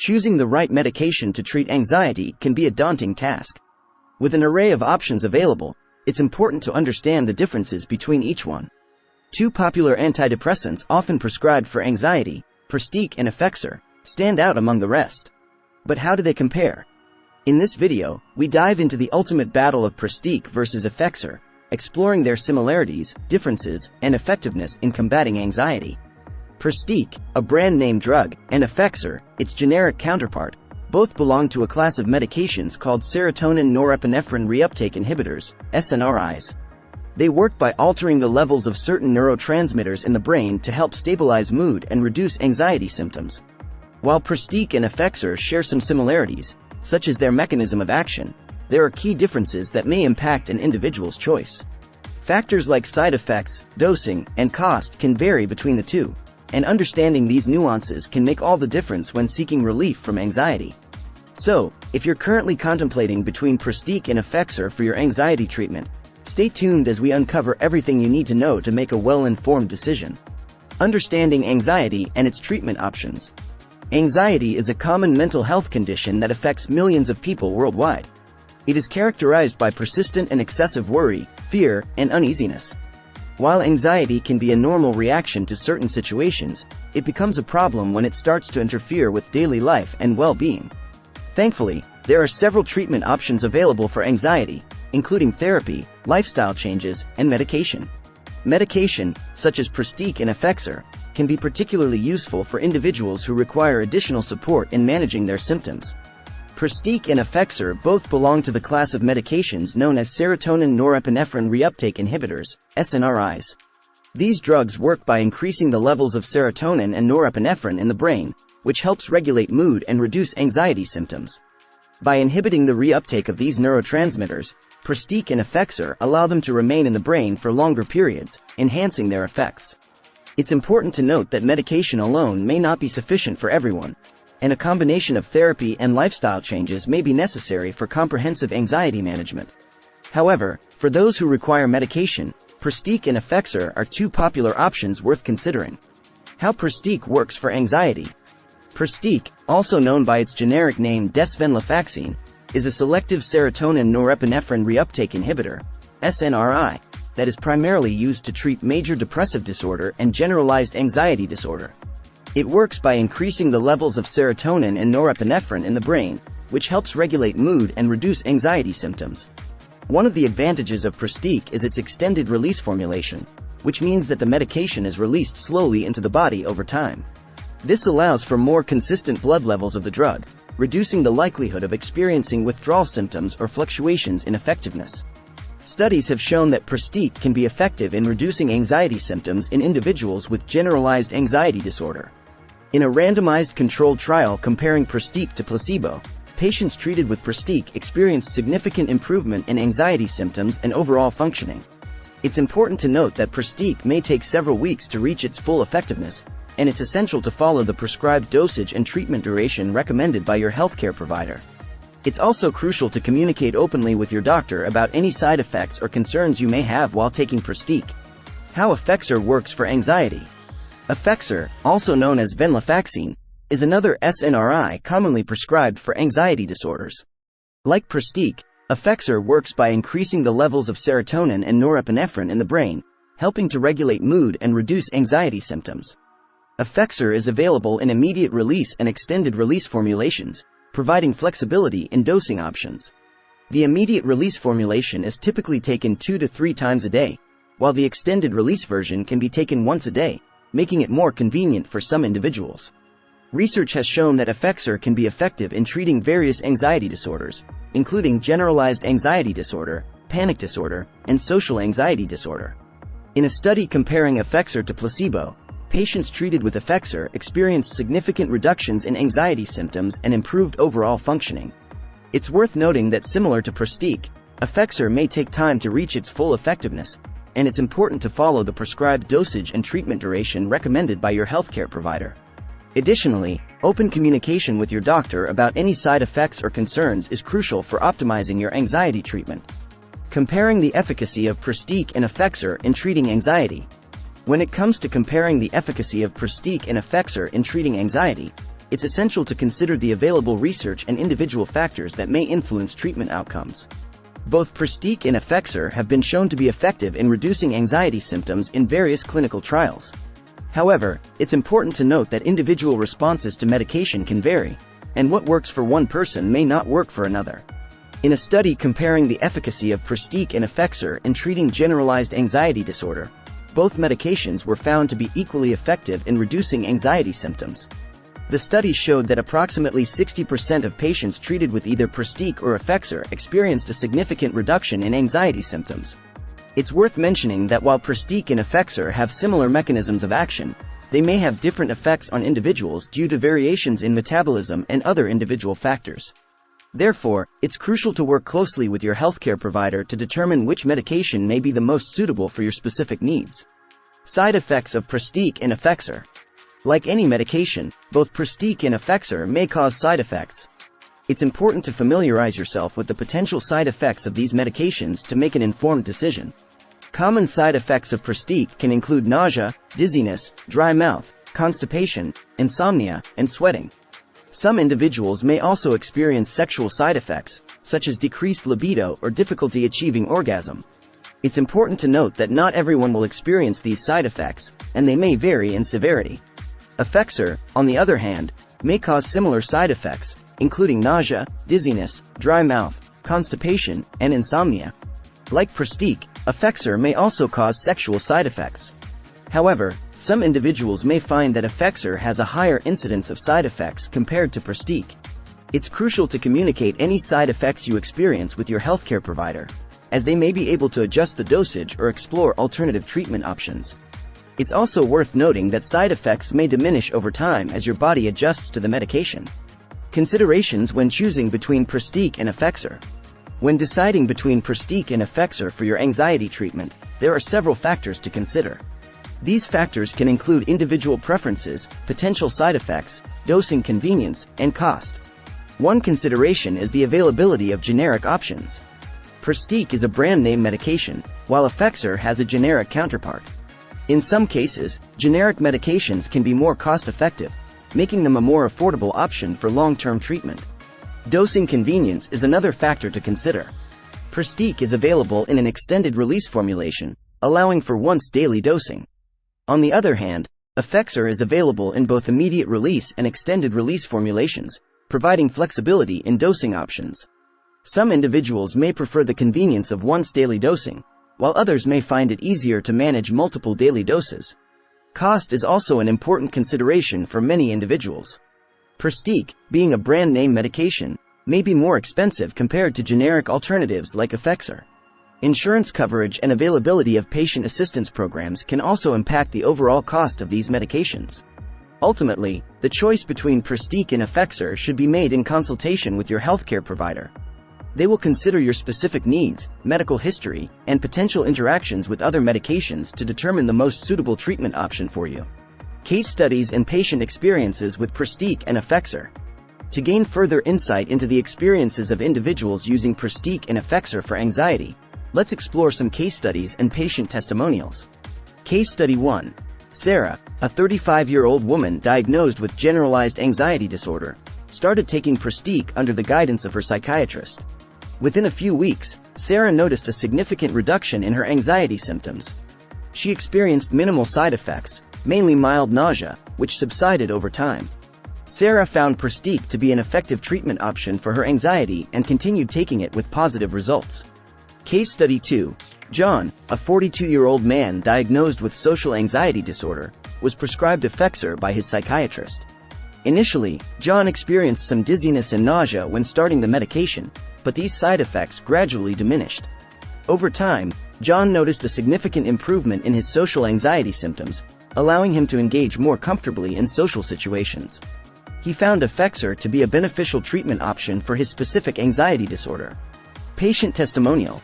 choosing the right medication to treat anxiety can be a daunting task. With an array of options available, it's important to understand the differences between each one. Two popular antidepressants often prescribed for anxiety, Pristiq and Effexor, stand out among the rest. But how do they compare? In this video, we dive into the ultimate battle of Pristiq versus Effexor, exploring their similarities, differences, and effectiveness in combating anxiety. Pristiq, a brand-name drug, and Effexor, its generic counterpart, both belong to a class of medications called serotonin-norepinephrine reuptake inhibitors, SNRIs. They work by altering the levels of certain neurotransmitters in the brain to help stabilize mood and reduce anxiety symptoms. While Pristiq and Effexor share some similarities, such as their mechanism of action, there are key differences that may impact an individual's choice. Factors like side effects, dosing, and cost can vary between the two, and understanding these nuances can make all the difference when seeking relief from anxiety. So, if you're currently contemplating between Pristiq and Effexor for your anxiety treatment, stay tuned as we uncover everything you need to know to make a well-informed decision. Understanding anxiety and its treatment options. Anxiety is a common mental health condition that affects millions of people worldwide. It is characterized by persistent and excessive worry, fear, and uneasiness. While anxiety can be a normal reaction to certain situations, it becomes a problem when it starts to interfere with daily life and well-being. Thankfully, there are several treatment options available for anxiety, including therapy, lifestyle changes, and medication. Medication, such as Pristiq and Effexor, can be particularly useful for individuals who require additional support in managing their symptoms. Pristiq and Effexor both belong to the class of medications known as serotonin-norepinephrine reuptake inhibitors, SNRIs. These drugs work by increasing the levels of serotonin and norepinephrine in the brain, which helps regulate mood and reduce anxiety symptoms. By inhibiting the reuptake of these neurotransmitters, Pristiq and Effexor allow them to remain in the brain for longer periods, enhancing their effects. It's important to note that medication alone may not be sufficient for everyone, and a combination of therapy and lifestyle changes may be necessary for comprehensive anxiety management. However, for those who require medication, Pristiq and Effexor are two popular options worth considering. How Pristiq works for anxiety. Pristiq, also known by its generic name Desvenlafaxine, is a selective serotonin-norepinephrine reuptake inhibitor, SNRI, that is primarily used to treat major depressive disorder and generalized anxiety disorder. It works by increasing the levels of serotonin and norepinephrine in the brain, which helps regulate mood and reduce anxiety symptoms. One of the advantages of Pristiq is its extended-release formulation, which means that the medication is released slowly into the body over time. This allows for more consistent blood levels of the drug, reducing the likelihood of experiencing withdrawal symptoms or fluctuations in effectiveness. Studies have shown that Pristiq can be effective in reducing anxiety symptoms in individuals with generalized anxiety disorder. In a randomized controlled trial comparing Pristiq to placebo, patients treated with Pristiq experienced significant improvement in anxiety symptoms and overall functioning. It's important to note that Pristiq may take several weeks to reach its full effectiveness, and it's essential to follow the prescribed dosage and treatment duration recommended by your healthcare provider. It's also crucial to communicate openly with your doctor about any side effects or concerns you may have while taking Pristiq. How Effexor works for anxiety. Effexor, also known as Venlafaxine, is another SNRI commonly prescribed for anxiety disorders. Like Pristiq, Effexor works by increasing the levels of serotonin and norepinephrine in the brain, helping to regulate mood and reduce anxiety symptoms. Effexor is available in immediate release and extended release formulations, providing flexibility in dosing options. The immediate release formulation is typically taken 2 to 3 times a day, while the extended release version can be taken once a day, making it more convenient for some individuals. Research has shown that Effexor can be effective in treating various anxiety disorders, including generalized anxiety disorder, panic disorder, and social anxiety disorder. In a study comparing Effexor to placebo, patients treated with Effexor experienced significant reductions in anxiety symptoms and improved overall functioning. It's worth noting that similar to Pristiq, Effexor may take time to reach its full effectiveness, and it's important to follow the prescribed dosage and treatment duration recommended by your healthcare provider. Additionally, open communication with your doctor about any side effects or concerns is crucial for optimizing your anxiety treatment. Comparing the efficacy of Pristiq and Effexor in treating anxiety. When it comes to comparing the efficacy of Pristiq and Effexor in treating anxiety, it's essential to consider the available research and individual factors that may influence treatment outcomes. Both Pristiq and Effexor have been shown to be effective in reducing anxiety symptoms in various clinical trials. However, it's important to note that individual responses to medication can vary, and what works for one person may not work for another. In a study comparing the efficacy of Pristiq and Effexor in treating generalized anxiety disorder, both medications were found to be equally effective in reducing anxiety symptoms. The study showed that approximately 60% of patients treated with either Pristiq or Effexor experienced a significant reduction in anxiety symptoms. It's worth mentioning that while Pristiq and Effexor have similar mechanisms of action, they may have different effects on individuals due to variations in metabolism and other individual factors. Therefore, it's crucial to work closely with your healthcare provider to determine which medication may be the most suitable for your specific needs. Side effects of Pristiq and Effexor. Like any medication, both Pristiq and Effexor may cause side effects. It's important to familiarize yourself with the potential side effects of these medications to make an informed decision. Common side effects of Pristiq can include nausea, dizziness, dry mouth, constipation, insomnia, and sweating. Some individuals may also experience sexual side effects, such as decreased libido or difficulty achieving orgasm. It's important to note that not everyone will experience these side effects, and they may vary in severity. Effexor, on the other hand, may cause similar side effects, including nausea, dizziness, dry mouth, constipation, and insomnia. Like Pristiq, Effexor may also cause sexual side effects. However, some individuals may find that Effexor has a higher incidence of side effects compared to Pristiq. It's crucial to communicate any side effects you experience with your healthcare provider, as they may be able to adjust the dosage or explore alternative treatment options. It's also worth noting that side effects may diminish over time as your body adjusts to the medication. Considerations when choosing between Pristiq and Effexor. When deciding between Pristiq and Effexor for your anxiety treatment, there are several factors to consider. These factors can include individual preferences, potential side effects, dosing convenience, and cost. One consideration is the availability of generic options. Pristiq is a brand name medication, while Effexor has a generic counterpart. In some cases, generic medications can be more cost-effective, making them a more affordable option for long-term treatment. Dosing convenience is another factor to consider. Pristiq is available in an extended-release formulation, allowing for once-daily dosing. On the other hand, Effexor is available in both immediate-release and extended-release formulations, providing flexibility in dosing options. Some individuals may prefer the convenience of once-daily dosing, while others may find it easier to manage multiple daily doses. Cost is also an important consideration for many individuals. Pristiq, being a brand-name medication, may be more expensive compared to generic alternatives like Effexor. Insurance coverage and availability of patient assistance programs can also impact the overall cost of these medications. Ultimately, the choice between Pristiq and Effexor should be made in consultation with your healthcare provider. They will consider your specific needs, medical history, and potential interactions with other medications to determine the most suitable treatment option for you. Case studies and patient experiences with Pristiq and Effexor. To gain further insight into the experiences of individuals using Pristiq and Effexor for anxiety, let's explore some case studies and patient testimonials. Case Study 1. Sarah, a 35-year-old woman diagnosed with generalized anxiety disorder, started taking Pristiq under the guidance of her psychiatrist. Within a few weeks, Sarah noticed a significant reduction in her anxiety symptoms. She experienced minimal side effects, mainly mild nausea, which subsided over time. Sarah found Pristiq to be an effective treatment option for her anxiety and continued taking it with positive results. Case Study 2. John, a 42-year-old man diagnosed with social anxiety disorder, was prescribed Effexor by his psychiatrist. Initially, John experienced some dizziness and nausea when starting the medication, but these side effects gradually diminished. Over time, John noticed a significant improvement in his social anxiety symptoms, allowing him to engage more comfortably in social situations. He found Effexor to be a beneficial treatment option for his specific anxiety disorder. Patient testimonial.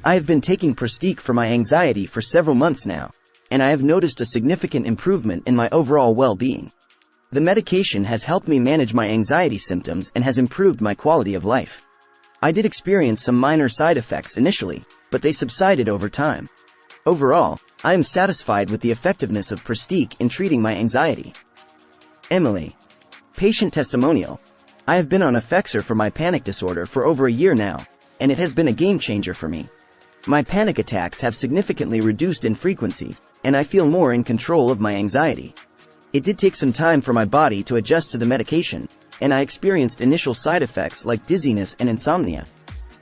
I have been taking Pristiq for my anxiety for several months now, and I have noticed a significant improvement in my overall well-being. The medication has helped me manage my anxiety symptoms and has improved my quality of life. I did experience some minor side effects initially, but they subsided over time. Overall, I am satisfied with the effectiveness of Pristiq in treating my anxiety. Emily. Patient testimonial. I have been on Effexor for my panic disorder for over a year now, and it has been a game changer for me. My panic attacks have significantly reduced in frequency, and I feel more in control of my anxiety. It did take some time for my body to adjust to the medication, and I experienced initial side effects like dizziness and insomnia.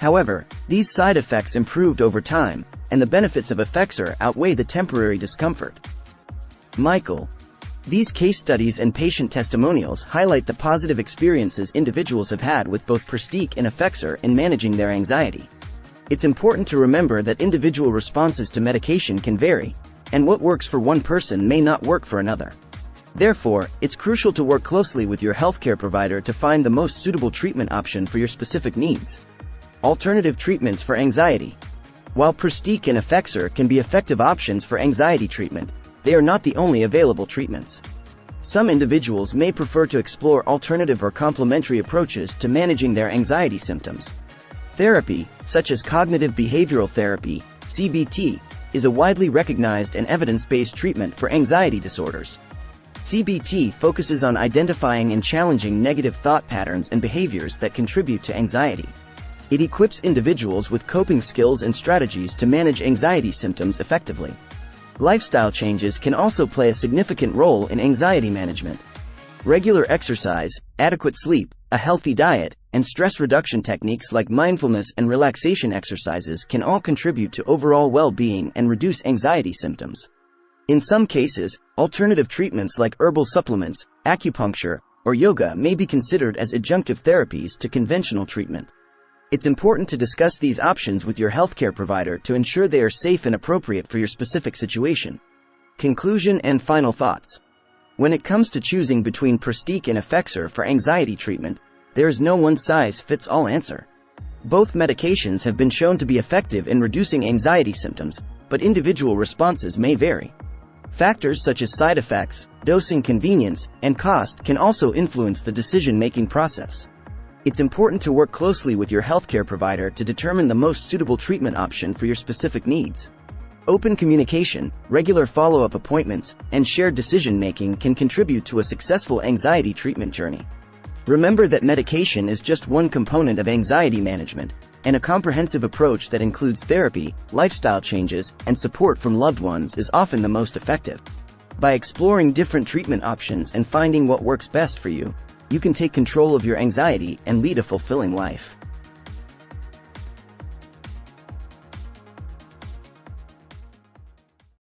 However, these side effects improved over time, and the benefits of Effexor outweigh the temporary discomfort. Michael. These case studies and patient testimonials highlight the positive experiences individuals have had with both Pristiq and Effexor in managing their anxiety. It's important to remember that individual responses to medication can vary, and what works for one person may not work for another. Therefore, it's crucial to work closely with your healthcare provider to find the most suitable treatment option for your specific needs. Alternative treatments for anxiety. While Pristiq and Effexor can be effective options for anxiety treatment, they are not the only available treatments. Some individuals may prefer to explore alternative or complementary approaches to managing their anxiety symptoms. Therapy, such as cognitive behavioral therapy, CBT, is a widely recognized and evidence-based treatment for anxiety disorders. CBT focuses on identifying and challenging negative thought patterns and behaviors that contribute to anxiety. It equips individuals with coping skills and strategies to manage anxiety symptoms effectively. Lifestyle changes can also play a significant role in anxiety management. Regular exercise, adequate sleep, a healthy diet, and stress reduction techniques like mindfulness and relaxation exercises can all contribute to overall well-being and reduce anxiety symptoms. In some cases, alternative treatments like herbal supplements, acupuncture, or yoga may be considered as adjunctive therapies to conventional treatment. It's important to discuss these options with your healthcare provider to ensure they are safe and appropriate for your specific situation. Conclusion and final thoughts. When it comes to choosing between Pristiq and Effexor for anxiety treatment, there is no one-size-fits-all answer. Both medications have been shown to be effective in reducing anxiety symptoms, but individual responses may vary. Factors such as side effects, dosing convenience, and cost can also influence the decision-making process. It's important to work closely with your healthcare provider to determine the most suitable treatment option for your specific needs. Open communication, regular follow-up appointments, and shared decision-making can contribute to a successful anxiety treatment journey. Remember that medication is just one component of anxiety management, and a comprehensive approach that includes therapy, lifestyle changes, and support from loved ones is often the most effective. By exploring different treatment options and finding what works best for you, you can take control of your anxiety and lead a fulfilling life.